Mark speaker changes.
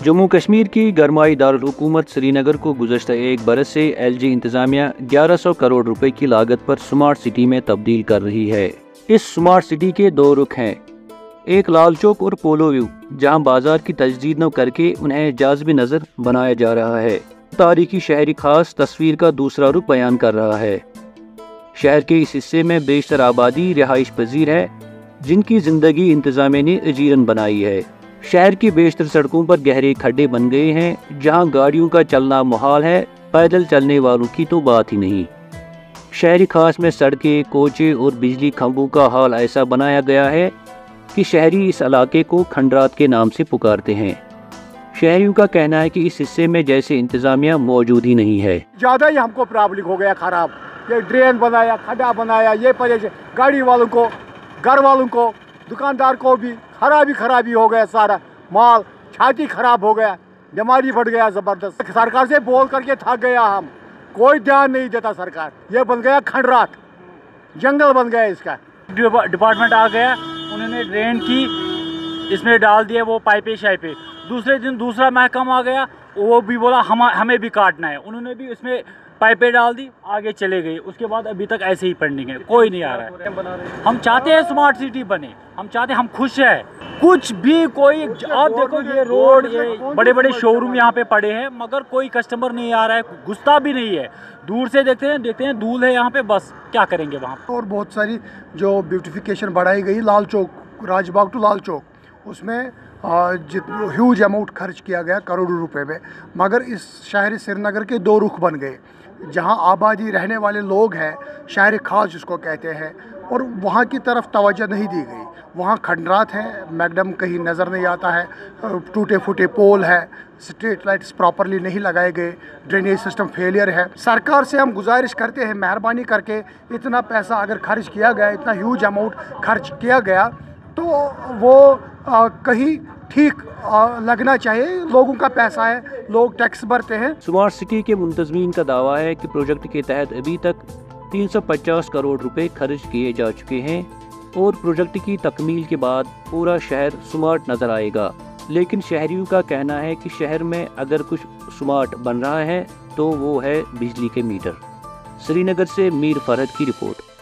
Speaker 1: जम्मू कश्मीर की गरमाई दारुल-हुकूमत श्रीनगर को गुज़श्ता एक बरस से LG इंतज़ामिया 1100 करोड़ रुपए की लागत पर स्मार्ट सिटी में तब्दील कर रही है। इस स्मार्ट सिटी के दो रुख हैं, एक लाल चौक और पोलो व्यू, जहां बाजार की तजदीद न करके उन्हें जाज़िब नज़र बनाया जा रहा है। तारीखी शहरी खास तस्वीर का दूसरा रुख बयान कर रहा है। शहर के इस हिस्से में बेशतर आबादी रिहाइश पजीर है, जिनकी जिंदगी इंतज़ामिया ने अजीरन बनाई है। शहर की बेशतर सड़कों पर गहरे खड्डे बन गए हैं, जहां गाड़ियों का चलना मुहाल है, पैदल चलने वालों की तो बात ही नहीं। शहरी खास में सड़कें, कोचे और बिजली खंभों का हाल ऐसा बनाया गया है कि शहरी इस इलाके को खंडरात के नाम से पुकारते हैं। शहरियों का कहना है कि इस हिस्से में जैसे इंतजामिया मौजूद ही नहीं है।
Speaker 2: ज़्यादा ही हमको प्रॉब्लम हो गया खराब, ये ड्रेन बनाया, खड्डा बनाया, ये परेशान गाड़ी वालों को, घर वालों को, दुकानदार को भी खराबी हो गया, सारा माल छाती खराब हो गया, बीमारी बढ़ गया ज़बरदस्त। सरकार से बोल करके थक गया हम, कोई ध्यान नहीं देता सरकार। ये बन गया खंडरात, जंगल बन गया इसका।
Speaker 3: डिपार्टमेंट आ गया, उन्होंने ड्रेन की इसमें डाल दिया वो पाइपें शाइपें। दूसरे दिन दूसरा महकमा आ गया, वो भी बोला हमें भी काटना है, उन्होंने भी इसमें पाइपें डाल दी, आगे चले गए। उसके बाद अभी तक ऐसे ही पेंडिंग है, कोई नहीं आ रहा है। हम चाहते हैं स्मार्ट सिटी बने, हम चाहते हैं, हम खुश हैं। कुछ भी कोई, आप देखो ये रोड, ये बड़े बड़े शोरूम यहाँ पे पड़े हैं, मगर कोई कस्टमर नहीं आ रहा है, घुसता भी नहीं है। दूर से देखते हैं धूल है यहाँ पे, बस क्या करेंगे वहाँ।
Speaker 2: और बहुत सारी जो ब्यूटिफिकेशन बढ़ाई गई, लाल चौक, राजबाग टू लाल चौक, उसमें जितना ह्यूज अमाउंट खर्च किया गया करोड़ों रुपए में, मगर इस शहर श्रीनगर के दो रुख बन गए। जहां आबादी रहने वाले लोग हैं, शहर खास जिसको कहते हैं, और वहां की तरफ तवज्जो नहीं दी गई। वहां खंडरात है, मैकडम कहीं नज़र नहीं आता है, टूटे फूटे पोल है, स्ट्रीट लाइट्स प्रॉपरली नहीं लगाए गए, ड्रेनेज सिस्टम फेलियर है। सरकार से हम गुजारिश करते हैं, मेहरबानी करके इतना पैसा अगर खर्च किया गया, इतना ह्यूज अमाउंट खर्च किया गया, तो वो कहीं ठीक लगना चाहिए। लोगों का पैसा है, लोग टैक्स भरते हैं।
Speaker 1: स्मार्ट सिटी के मुंतजमीन का दावा है कि प्रोजेक्ट के तहत अभी तक 350 करोड़ रुपए खर्च किए जा चुके हैं और प्रोजेक्ट की तकमील के बाद पूरा शहर स्मार्ट नजर आएगा। लेकिन शहरियों का कहना है कि शहर में अगर कुछ स्मार्ट बन रहा है तो वो है बिजली के मीटर। श्रीनगर से मीर फरहद की रिपोर्ट।